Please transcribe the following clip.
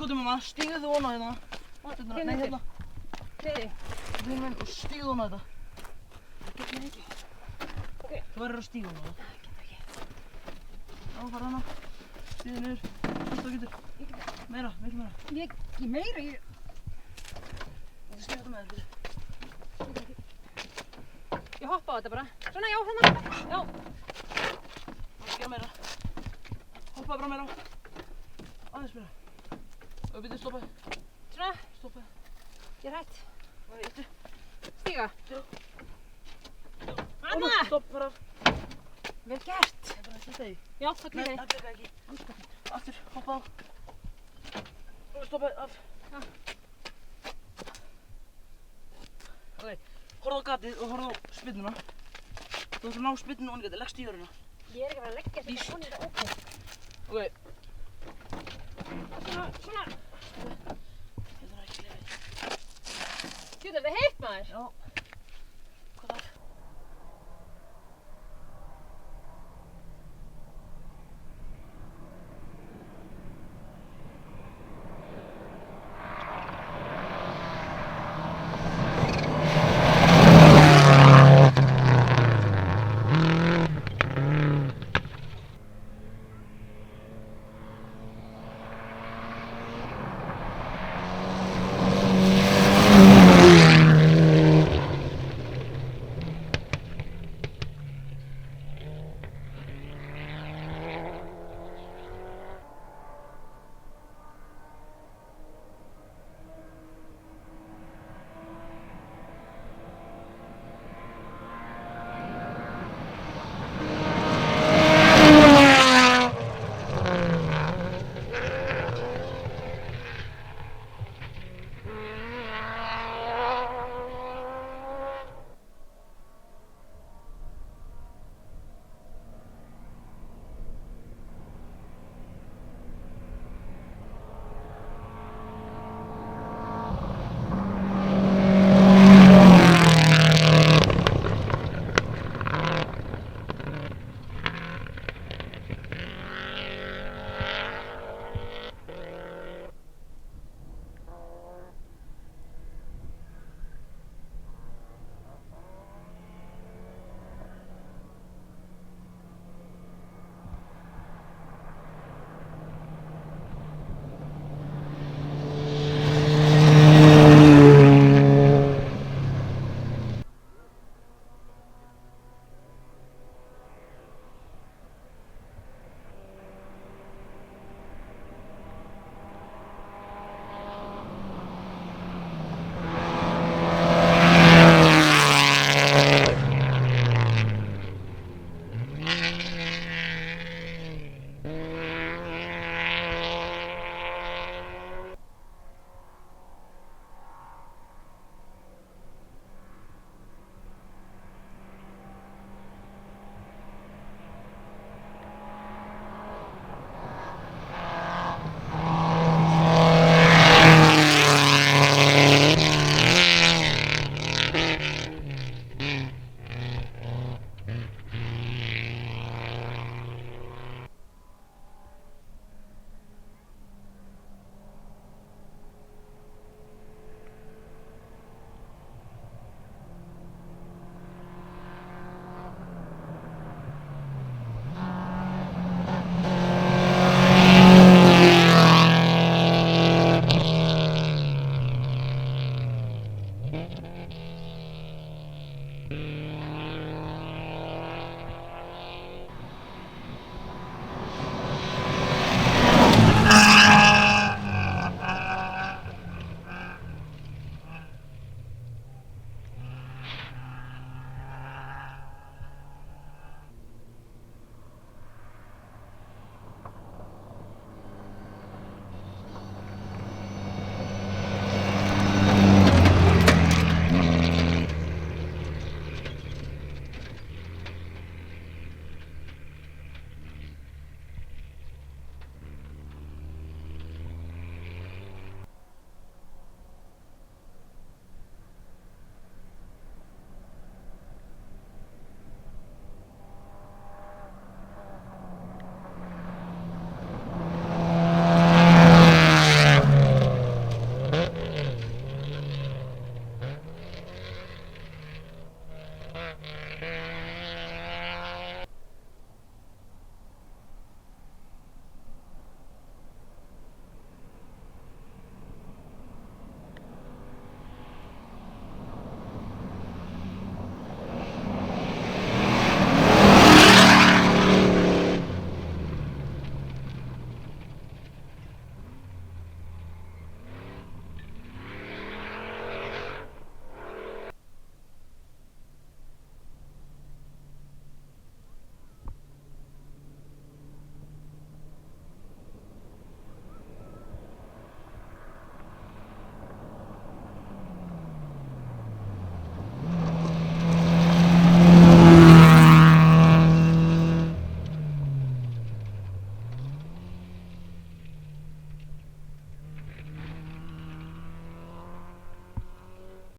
Skotum mamma, stígðu þú ofan á hérna. Nei, hérna. Nei. Þinn minn og stígðu ofan á þetta. Það getur mér ekki. Ok. Þú verður að stíga ofan á þetta. Það getur ekki. Já, fara hana. Stígðu niður. Allt þú getur. Ég get það. Meira, miklu meira. Ég meira, Þú stígðu þetta með þér. Ég hoppa á þetta bara. Svona, já, hérna. Já. Það gera meira. Hoppaðu bara meira á. Aðeins meira. Og byrju, stoppaði. Svona. Stoppaði. Ég er hætt. Það er eittu. Stíga. Já. Anna! Stopp, fara af. Vel gert. Það er bara að slita því. Já, það Nei, klikkar. það klikkaði ekki. Aftur, hoppa á. Og stoppaði af. Já. Ok, horfðu á gatið og horfðu á spyrnuna. Þú ætlar að ná spyrnunu ofan í gatið, leggst í jörðina. Ég er ekki að fara að leggja Víst. þetta svona í þetta ókei. Ok,